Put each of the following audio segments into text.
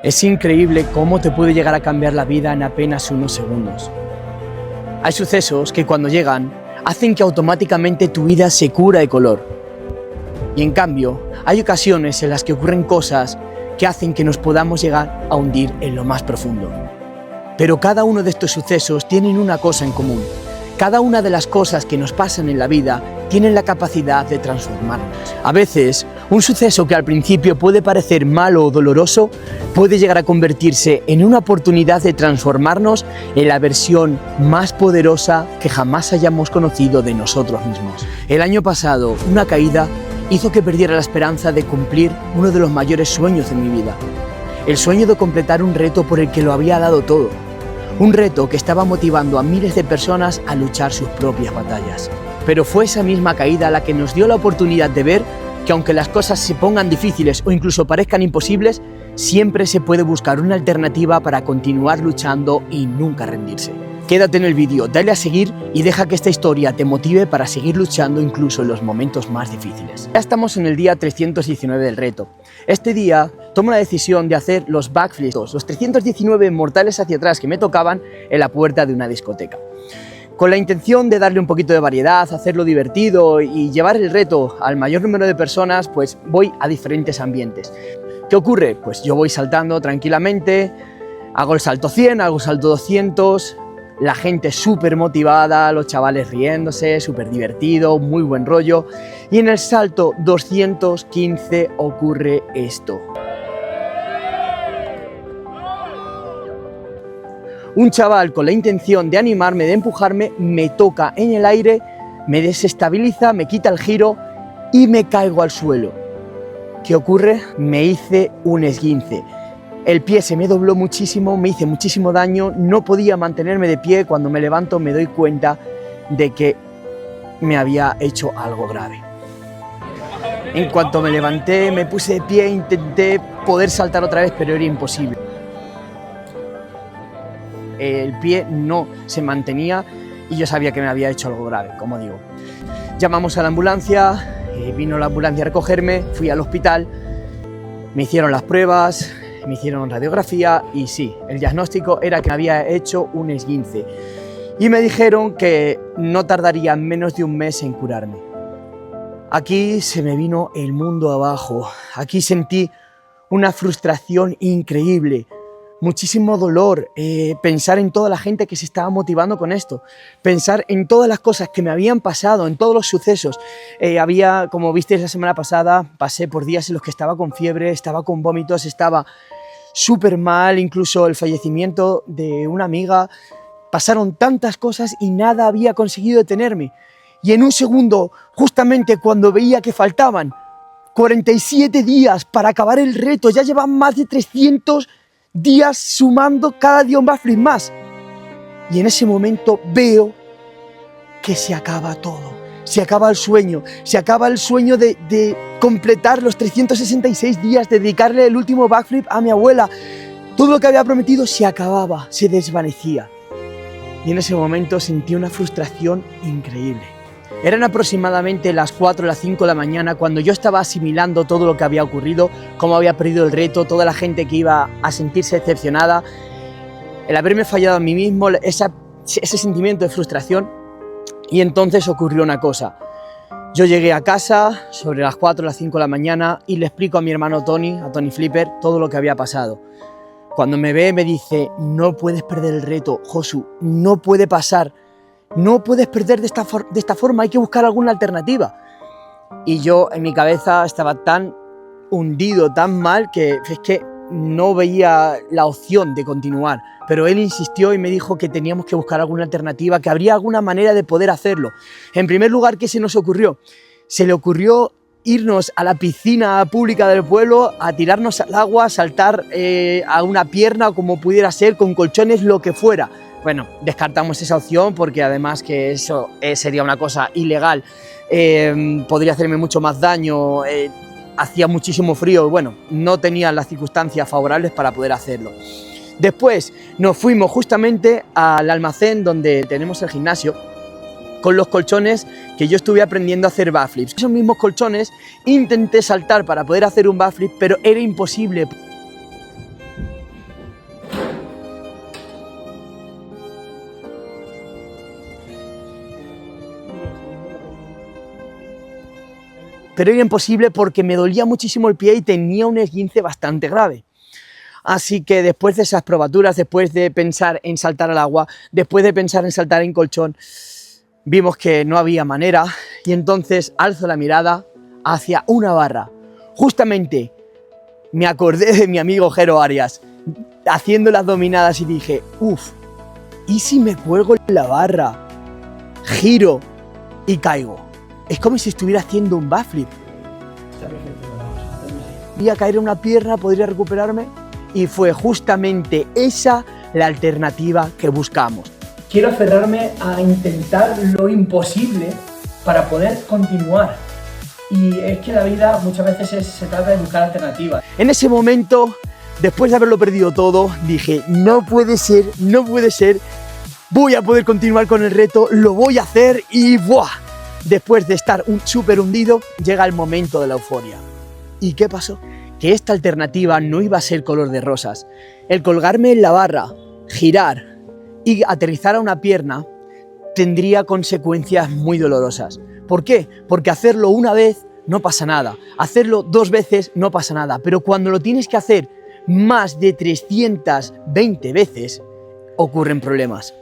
Es increíble cómo te puede llegar a cambiar la vida en apenas unos segundos. Hay sucesos que cuando llegan hacen que automáticamente tu vida se cura de color. Y en cambio, hay ocasiones en las que ocurren cosas que hacen que nos podamos llegar a hundir en lo más profundo. Pero cada uno de estos sucesos tienen una cosa en común. Cada una de las cosas que nos pasan en la vida tienen la capacidad de transformarnos. A veces, un suceso que al principio puede parecer malo o doloroso puede llegar a convertirse en una oportunidad de transformarnos en la versión más poderosa que jamás hayamos conocido de nosotros mismos. El año pasado, una caída hizo que perdiera la esperanza de cumplir uno de los mayores sueños de mi vida. El sueño de completar un reto por el que lo había dado todo. Un reto que estaba motivando a miles de personas a luchar sus propias batallas. Pero fue esa misma caída la que nos dio la oportunidad de ver que aunque las cosas se pongan difíciles o incluso parezcan imposibles, siempre se puede buscar una alternativa para continuar luchando y nunca rendirse. Quédate en el vídeo, dale a seguir y deja que esta historia te motive para seguir luchando incluso en los momentos más difíciles. Ya estamos en el día 319 del reto. Este día tomo la decisión de hacer los backflips, los 319 mortales hacia atrás que me tocaban en la puerta de una discoteca. Con la intención de darle un poquito de variedad, hacerlo divertido y llevar el reto al mayor número de personas, pues voy a diferentes ambientes. ¿Qué ocurre? Pues yo voy saltando tranquilamente, hago el salto 100, hago el salto 200, la gente súper motivada, los chavales riéndose, súper divertido, muy buen rollo. Y en el salto 215 ocurre esto. Un chaval con la intención de animarme, de empujarme, me toca en el aire, me desestabiliza, me quita el giro y me caigo al suelo. ¿Qué ocurre? Me hice un esguince. El pie se me dobló muchísimo, me hice muchísimo daño, no podía mantenerme de pie. Cuando me levanto me doy cuenta de que me había hecho algo grave. En cuanto me levanté, me puse de pie, intenté poder saltar otra vez, pero era imposible. El pie no se mantenía y yo sabía que me había hecho algo grave, como digo. Llamamos a la ambulancia, vino la ambulancia a recogerme, fui al hospital, me hicieron las pruebas, me hicieron radiografía y sí, el diagnóstico era que me había hecho un esguince y me dijeron que no tardaría menos de un mes en curarme. Aquí se me vino el mundo abajo, aquí sentí una frustración increíble, muchísimo dolor, pensar en toda la gente que se estaba motivando con esto, pensar en todas las cosas que me habían pasado, en todos los sucesos. Como visteis la semana pasada, pasé por días en los que estaba con fiebre, estaba con vómitos, estaba súper mal, incluso el fallecimiento de una amiga. Pasaron tantas cosas y nada había conseguido detenerme. Y en un segundo, justamente cuando veía que faltaban 47 días para acabar el reto, ya llevan más de 300 días sumando cada día un backflip más. Y en ese momento veo que se acaba todo. Se acaba el sueño de completar los 366 días, de dedicarle el último backflip a mi abuela. Todo lo que había prometido se acababa, se desvanecía. Y en ese momento sentí una frustración increíble. Eran aproximadamente las 4 o las 5 de la mañana cuando yo estaba asimilando todo lo que había ocurrido, cómo había perdido el reto, toda la gente que iba a sentirse decepcionada, el haberme fallado a mí mismo, ese sentimiento de frustración. Y entonces ocurrió una cosa. Yo llegué a casa sobre las 4 o las 5 de la mañana y le explico a mi hermano Tony, a Tony Flipper, todo lo que había pasado. Cuando me ve me dice: no puedes perder el reto, Josu, no puede pasar. No puedes perder de esta forma, hay que buscar alguna alternativa. Y yo en mi cabeza estaba tan hundido, tan mal, que es que no veía la opción de continuar. Pero él insistió y me dijo que teníamos que buscar alguna alternativa, que habría alguna manera de poder hacerlo. En primer lugar, ¿qué se nos ocurrió? Se le ocurrió irnos a la piscina pública del pueblo, a tirarnos al agua, saltar a una pierna, como pudiera ser, con colchones, lo que fuera. Bueno, descartamos esa opción porque además que eso sería una cosa ilegal, podría hacerme mucho más daño, hacía muchísimo frío, bueno, no tenía las circunstancias favorables para poder hacerlo. Después nos fuimos justamente al almacén donde tenemos el gimnasio, con los colchones que yo estuve aprendiendo a hacer backflips. Esos mismos colchones intenté saltar para poder hacer un backflip, pero era imposible. pero era imposible porque me dolía muchísimo el pie y tenía un esguince bastante grave. Así que después de esas probaturas, después de pensar en saltar al agua, después de pensar en saltar en colchón, vimos que no había manera y entonces alzo la mirada hacia una barra. Justamente me acordé de mi amigo Jero Arias haciendo las dominadas y dije, uff, ¿y si me cuelgo en la barra? Giro y caigo. Es como si estuviera haciendo un backflip. Podría caer en una pierna, podría recuperarme, y fue justamente esa la alternativa que buscamos. Quiero aferrarme a intentar lo imposible para poder continuar. Y es que la vida muchas veces se trata de buscar alternativas. En ese momento, después de haberlo perdido todo, dije, no puede ser, voy a poder continuar con el reto, lo voy a hacer y ¡buah! Después de estar súper hundido, llega el momento de la euforia. ¿Y qué pasó? Que esta alternativa no iba a ser color de rosas. El colgarme en la barra, girar y aterrizar a una pierna tendría consecuencias muy dolorosas. ¿Por qué? Porque hacerlo una vez no pasa nada, hacerlo 2 veces no pasa nada, pero cuando lo tienes que hacer más de 320 veces, ocurren problemas.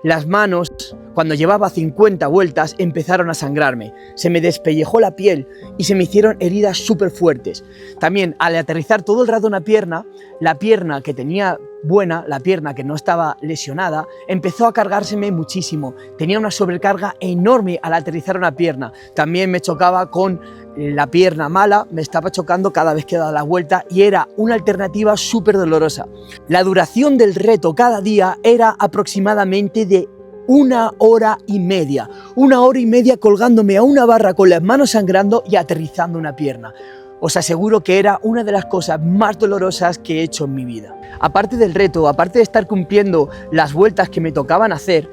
Las manos, cuando llevaba 50 vueltas, empezaron a sangrarme, se me despellejó la piel y se me hicieron heridas súper fuertes. También, al aterrizar todo el rato una pierna, la pierna que tenía buena, la pierna que no estaba lesionada, empezó a cargárseme muchísimo. Tenía una sobrecarga enorme al aterrizar una pierna. También me chocaba con la pierna mala, me estaba chocando cada vez que daba la vuelta y era una alternativa súper dolorosa. La duración del reto cada día era aproximadamente de 1 hora y media. 1 hora y media colgándome a una barra con las manos sangrando y aterrizando una pierna. Os aseguro que era una de las cosas más dolorosas que he hecho en mi vida. Aparte del reto, aparte de estar cumpliendo las vueltas que me tocaban hacer,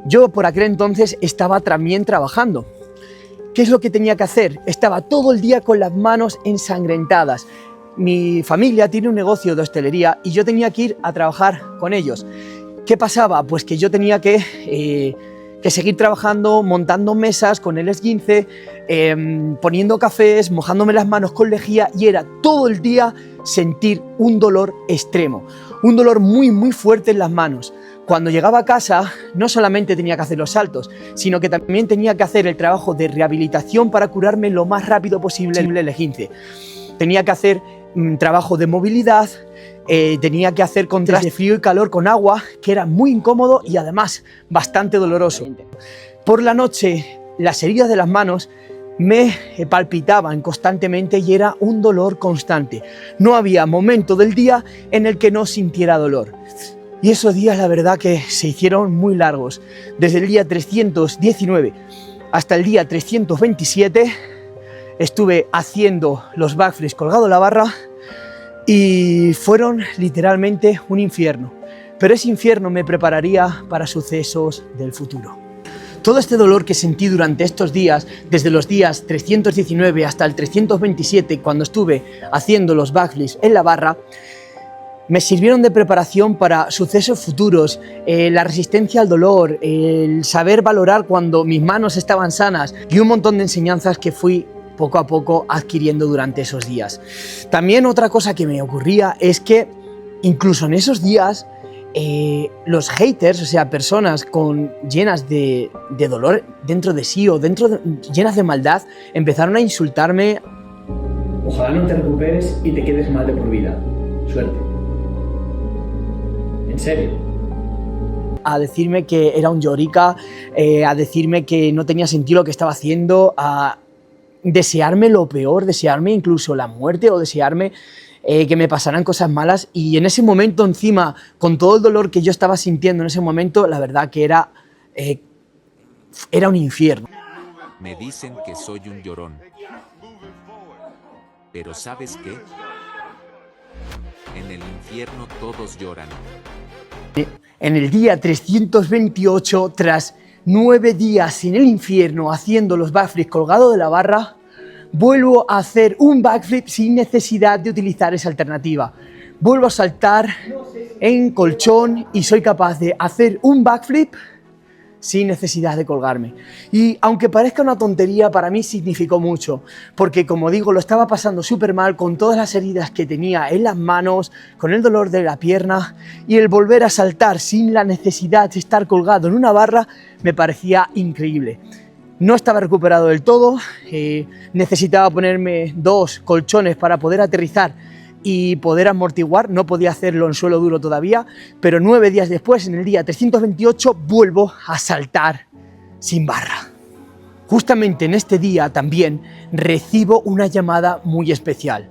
yo por aquel entonces estaba también trabajando. ¿Qué es lo que tenía que hacer? Estaba todo el día con las manos ensangrentadas. Mi familia tiene un negocio de hostelería y yo tenía que ir a trabajar con ellos. ¿Qué pasaba? Pues que yo tenía que seguir trabajando, montando mesas con el esguince, poniendo cafés, mojándome las manos con lejía y era todo el día sentir un dolor extremo, un dolor muy fuerte en las manos. Cuando llegaba a casa no solamente tenía que hacer los saltos, sino que también tenía que hacer el trabajo de rehabilitación para curarme lo más rápido posible el esguince. Tenía que hacer trabajo de movilidad, tenía que hacer contraste de frío y calor con agua, que era muy incómodo y además bastante doloroso. Por la noche las heridas de las manos me palpitaban constantemente y era un dolor constante. No había momento del día en el que no sintiera dolor. Y esos días la verdad que se hicieron muy largos. Desde el día 319 hasta el día 327 estuve haciendo los backflips colgado en la barra y fueron literalmente un infierno. Pero ese infierno me prepararía para sucesos del futuro. Todo este dolor que sentí durante estos días, desde los días 319 hasta el 327, cuando estuve haciendo los backflips en la barra, me sirvieron de preparación para sucesos futuros, la resistencia al dolor, el saber valorar cuando mis manos estaban sanas y un montón de enseñanzas que fui poco a poco adquiriendo durante esos días. También otra cosa que me ocurría es que incluso en esos días los haters, o sea, personas llenas de dolor dentro de sí o llenas de maldad, empezaron a insultarme. Ojalá no te recuperes y te quedes mal de por vida. Suerte. ¿En serio? A decirme que era un llorica, a decirme que no tenía sentido lo que estaba haciendo, a desearme lo peor, desearme incluso la muerte o desearme que me pasaran cosas malas. Y en ese momento encima, con todo el dolor que yo estaba sintiendo en ese momento, la verdad que era un infierno. Me dicen que soy un llorón. Pero ¿sabes qué? En el infierno todos lloran. En el día 328, tras 9 días en el infierno haciendo los backflips colgado de la barra, vuelvo a hacer un backflip sin necesidad de utilizar esa alternativa. Vuelvo a saltar en colchón y soy capaz de hacer un backflip sin necesidad de colgarme. Y aunque parezca una tontería, para mí significó mucho, porque como digo, lo estaba pasando súper mal con todas las heridas que tenía en las manos, con el dolor de la pierna, y el volver a saltar sin la necesidad de estar colgado en una barra me parecía increíble. No estaba recuperado del todo, necesitaba ponerme 2 colchones para poder aterrizar y poder amortiguar, no podía hacerlo en suelo duro todavía, pero 9 días después, en el día 328, vuelvo a saltar sin barra. Justamente en este día también recibo una llamada muy especial.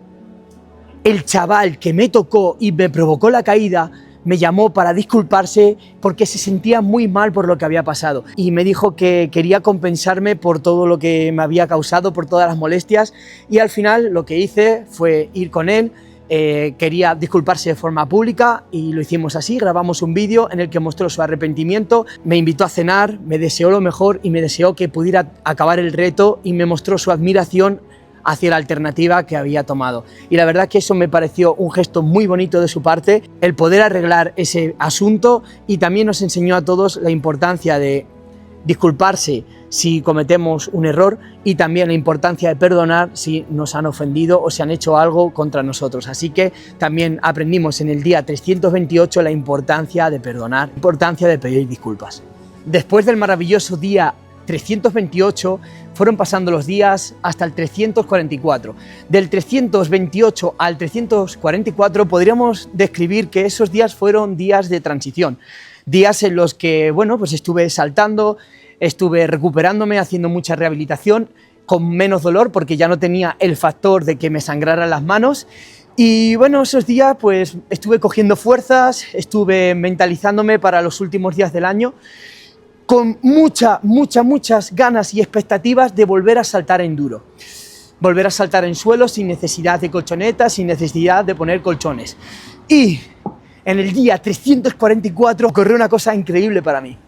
El chaval que me tocó y me provocó la caída me llamó para disculparse porque se sentía muy mal por lo que había pasado y me dijo que quería compensarme por todo lo que me había causado, por todas las molestias, y al final lo que hice fue ir con él. Quería disculparse de forma pública y lo hicimos así, grabamos un vídeo en el que mostró su arrepentimiento, me invitó a cenar, me deseó lo mejor y me deseó que pudiera acabar el reto y me mostró su admiración hacia la alternativa que había tomado. Y la verdad que eso me pareció un gesto muy bonito de su parte, el poder arreglar ese asunto, y también nos enseñó a todos la importancia de disculparse si cometemos un error y también la importancia de perdonar si nos han ofendido o si han hecho algo contra nosotros. Así que también aprendimos en el día 328 la importancia de perdonar, la importancia de pedir disculpas. Después del maravilloso día 328 fueron pasando los días hasta el 344. Del 328 al 344 podríamos describir que esos días fueron días de transición. Días en los que, bueno, pues estuve saltando, estuve recuperándome, haciendo mucha rehabilitación, con menos dolor porque ya no tenía el factor de que me sangraran las manos. Y bueno, esos días pues estuve cogiendo fuerzas, estuve mentalizándome para los últimos días del año, con muchas ganas y expectativas de volver a saltar enduro. Volver a saltar en suelo sin necesidad de colchonetas, sin necesidad de poner colchones. Y en el día 344 ocurrió una cosa increíble para mí.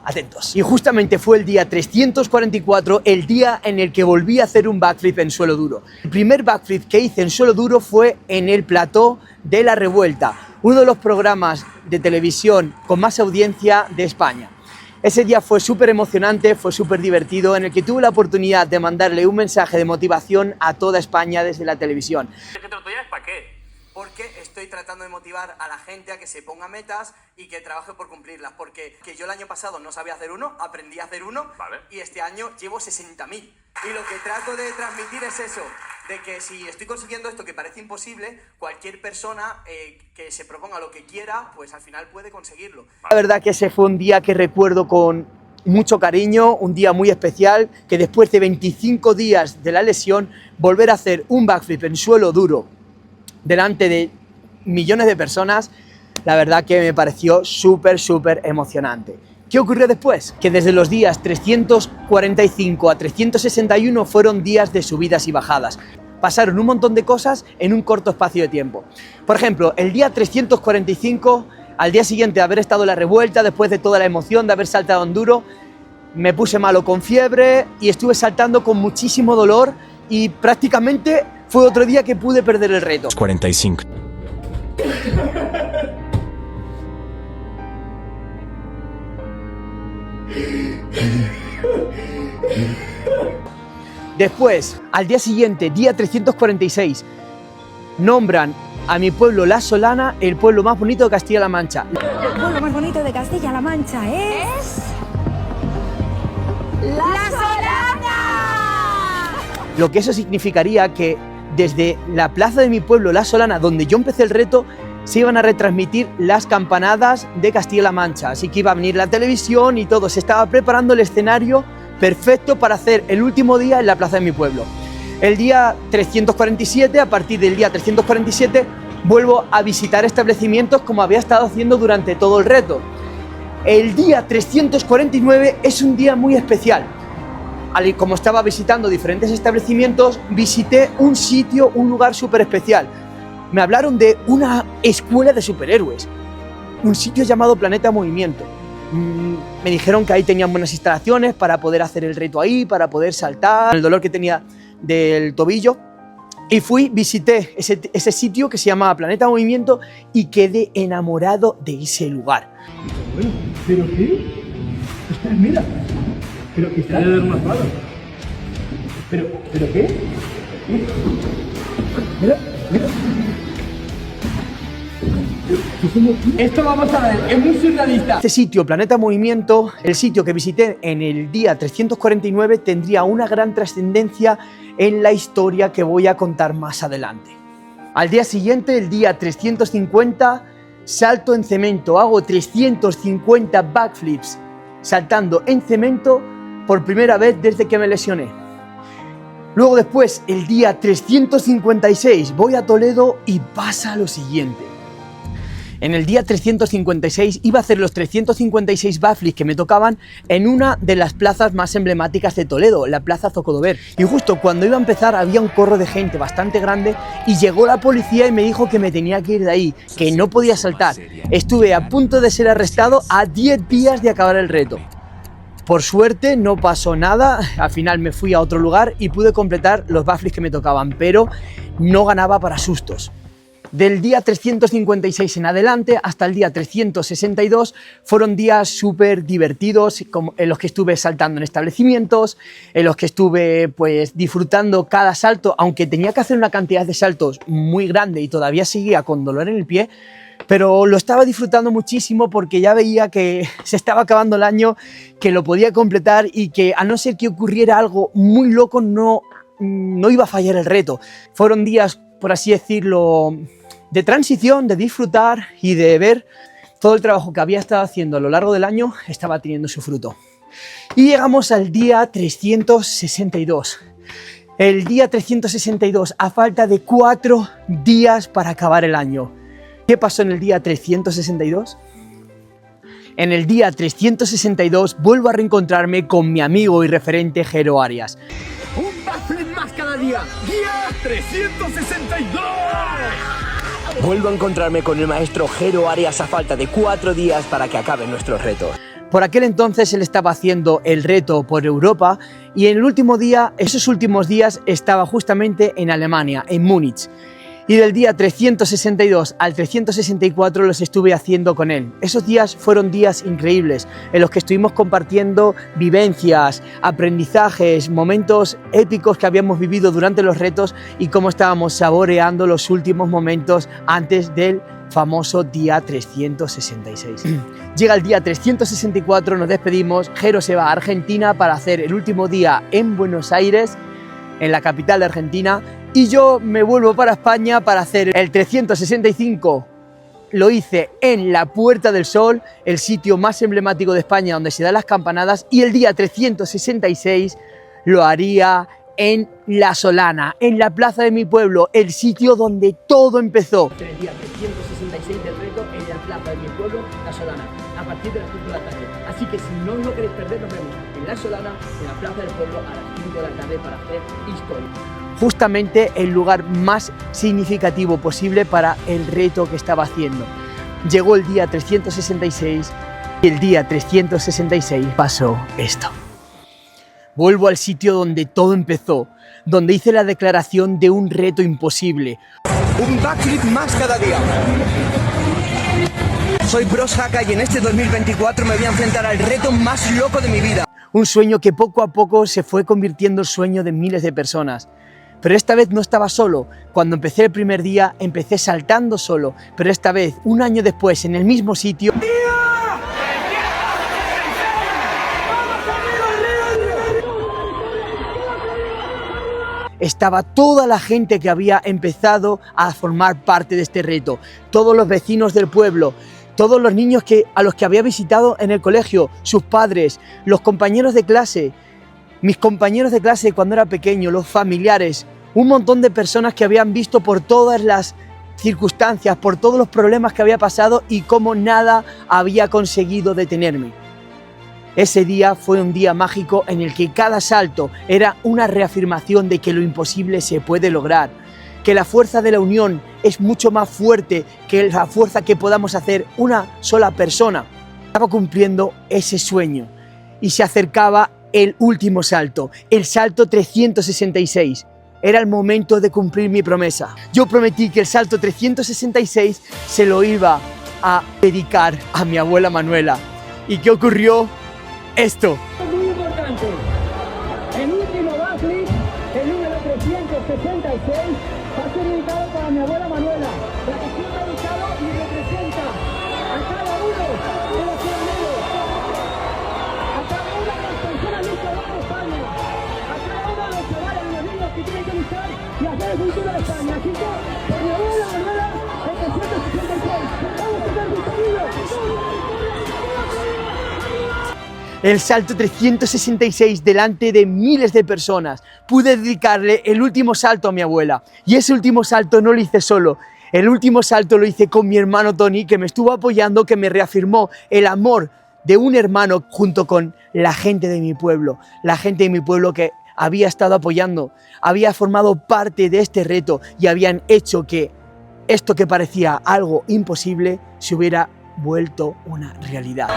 Atentos. Y justamente fue el día 344 el día en el que volví a hacer un backflip en suelo duro. El primer backflip que hice en suelo duro fue en el plató de La Revuelta, uno de los programas de televisión con más audiencia de España. Ese día fue súper emocionante, fue súper divertido, en el que tuve la oportunidad de mandarle un mensaje de motivación a toda España desde la televisión. ¿Que te lo tuyas para qué? Porque estoy tratando de motivar a la gente a que se ponga metas y que trabaje por cumplirlas. Porque yo el año pasado no sabía hacer uno, aprendí a hacer uno, Vale. y este año llevo 60.000. Y lo que trato de transmitir es eso, de que si estoy consiguiendo esto que parece imposible, cualquier persona que se proponga lo que quiera, pues al final puede conseguirlo. La verdad que ese fue un día que recuerdo con mucho cariño, un día muy especial, que después de 25 días de la lesión, volver a hacer un backflip en suelo duro delante de millones de personas, la verdad que me pareció súper emocionante. ¿Qué ocurrió después? Que desde los días 345 a 361 fueron días de subidas y bajadas. Pasaron un montón de cosas en un corto espacio de tiempo. Por ejemplo, el día 345, al día siguiente de haber estado en La Revuelta, después de toda la emoción de haber saltado enduro, me puse malo con fiebre y estuve saltando con muchísimo dolor, y prácticamente fue otro día que pude perder el reto. 45. Después, al día siguiente, día 346, nombran a mi pueblo La Solana el pueblo más bonito de Castilla-La Mancha. El pueblo más bonito de Castilla-La Mancha es... ¡La Solana! Lo que eso significaría que desde la plaza de mi pueblo, La Solana, donde yo empecé el reto, se iban a retransmitir las campanadas de Castilla-La Mancha. Así que iba a venir la televisión y todo. Se estaba preparando el escenario perfecto para hacer el último día en la plaza de mi pueblo. El día 347, a partir del día 347, vuelvo a visitar establecimientos como había estado haciendo durante todo el reto. El día 349 es un día muy especial. Como estaba visitando diferentes establecimientos, visité un sitio, un lugar súper especial. Me hablaron de una escuela de superhéroes, un sitio llamado Planeta Movimiento. Me dijeron que ahí tenían buenas instalaciones para poder hacer el reto ahí, para poder saltar, el dolor que tenía del tobillo. Y visité ese sitio que se llamaba Planeta Movimiento y quedé enamorado de ese lugar. Bueno, ¿pero qué? Mira, pero que está desmazado. ¿Pero qué? Mira. Esto vamos a ver, es muy surrealista. Este sitio, Planeta Movimiento, el sitio que visité en el día 349, tendría una gran trascendencia en la historia que voy a contar más adelante. Al día siguiente, el día 350, salto en cemento, hago 350 backflips saltando en cemento por primera vez desde que me lesioné. Luego después, el día 356, voy a Toledo y pasa lo siguiente. En el día 356 iba a hacer los 356 backflips que me tocaban en una de las plazas más emblemáticas de Toledo, la Plaza Zocodover. Y justo cuando iba a empezar había un corro de gente bastante grande y llegó la policía y me dijo que me tenía que ir de ahí, que no podía saltar. Estuve a punto de ser arrestado a 10 días de acabar el reto. Por suerte no pasó nada, al final me fui a otro lugar y pude completar los backflips que me tocaban, pero no ganaba para sustos. Del día 356 en adelante hasta el día 362 fueron días súper divertidos, en los que estuve saltando en establecimientos, en los que estuve pues disfrutando cada salto, aunque tenía que hacer una cantidad de saltos muy grande y todavía seguía con dolor en el pie, pero lo estaba disfrutando muchísimo porque ya veía que se estaba acabando el año, que lo podía completar y que a no ser que ocurriera algo muy loco no iba a fallar el reto. Fueron días, por así decirlo, de transición, de disfrutar y de ver todo el trabajo que había estado haciendo a lo largo del año estaba teniendo su fruto. Y llegamos al día 362. El día 362, a falta de 4 días para acabar el año. ¿Qué pasó en el día 362? En el día 362 vuelvo a reencontrarme con mi amigo y referente Jero Arias. ¡Un backflip más cada día! ¡Día 362! Vuelvo a encontrarme con el maestro Jero Arias a falta de 4 días para que acaben nuestros retos. Por aquel entonces él estaba haciendo el reto por Europa y en el último día, esos últimos días, estaba justamente en Alemania, en Múnich. Y del día 362 al 364 los estuve haciendo con él. Esos días fueron días increíbles, en los que estuvimos compartiendo vivencias, aprendizajes, momentos épicos que habíamos vivido durante los retos y cómo estábamos saboreando los últimos momentos antes del famoso día 366. Llega el día 364, nos despedimos, Jero se va a Argentina para hacer el último día en Buenos Aires, en la capital de Argentina, y yo me vuelvo para España para hacer el 365. Lo hice en la Puerta del Sol, el sitio más emblemático de España donde se dan las campanadas, y el día 366 lo haría en La Solana, en la plaza de mi pueblo, el sitio donde todo empezó. El día 366 del reto en la plaza de mi pueblo, La Solana, a partir de las 5 de la tarde. Así que si no os lo queréis perder, nos vemos en La Solana, en la plaza del pueblo, a las 5 de la tarde para hacer historia. Justamente el lugar más significativo posible para el reto que estaba haciendo. Llegó el día 366 y el día 366 pasó esto. Vuelvo al sitio donde todo empezó, donde hice la declaración de un reto imposible. Un backflip más cada día. Soy Bros Haka y en este 2024 me voy a enfrentar al reto más loco de mi vida. Un sueño que poco a poco se fue convirtiendo en sueño de miles de personas. Pero esta vez no estaba solo. Cuando empecé el primer día, empecé saltando solo. Pero esta vez, un año después, en el mismo sitio... estaba toda la gente que había empezado a formar parte de este reto. Todos los vecinos del pueblo, todos los niños a los que había visitado en el colegio, sus padres, los compañeros de clase, mis compañeros de clase cuando era pequeño, los familiares, un montón de personas que habían visto por todas las circunstancias, por todos los problemas que había pasado y cómo nada había conseguido detenerme. Ese día fue un día mágico en el que cada salto era una reafirmación de que lo imposible se puede lograr, que la fuerza de la unión es mucho más fuerte que la fuerza que podamos hacer una sola persona. Estaba cumpliendo ese sueño y se acercaba el último salto, el salto 366. Era el momento de cumplir mi promesa. Yo prometí que el salto 366 se lo iba a dedicar a mi abuela Manuela. ¿Y qué ocurrió? esto. Muy importante. El último backflip, el número 366, va a ser dedicado para mi abuela Manuela. La canción ha dedicado y representa a cada uno de los ciudadanos, a cada una de las personas luchadoras de España, a cada uno de los chavales y los niños que tienen que luchar y hacer el futuro de España. Así que, por mi abuela Manuela, el 366. ¡Vamos a ser victoriosos! El salto 366 delante de miles de personas. Pude dedicarle el último salto a mi abuela. Y ese último salto no lo hice solo. El último salto lo hice con mi hermano Tony, que me estuvo apoyando, que me reafirmó el amor de un hermano junto con la gente de mi pueblo. La gente de mi pueblo que había estado apoyando, había formado parte de este reto y habían hecho que esto que parecía algo imposible se hubiera vuelto una realidad.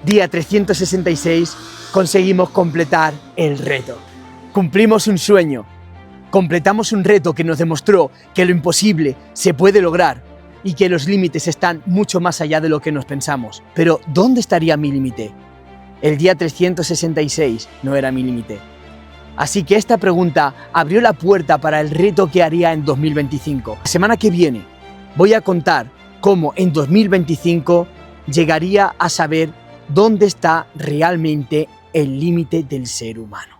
Día 366, conseguimos completar el reto. Cumplimos un sueño, completamos un reto que nos demostró que lo imposible se puede lograr y que los límites están mucho más allá de lo que nos pensamos. Pero, ¿dónde estaría mi límite? El día 366 no era mi límite. Así que esta pregunta abrió la puerta para el reto que haría en 2025. La semana que viene voy a contar cómo en 2025 llegaría a saber dónde está realmente el límite del ser humano.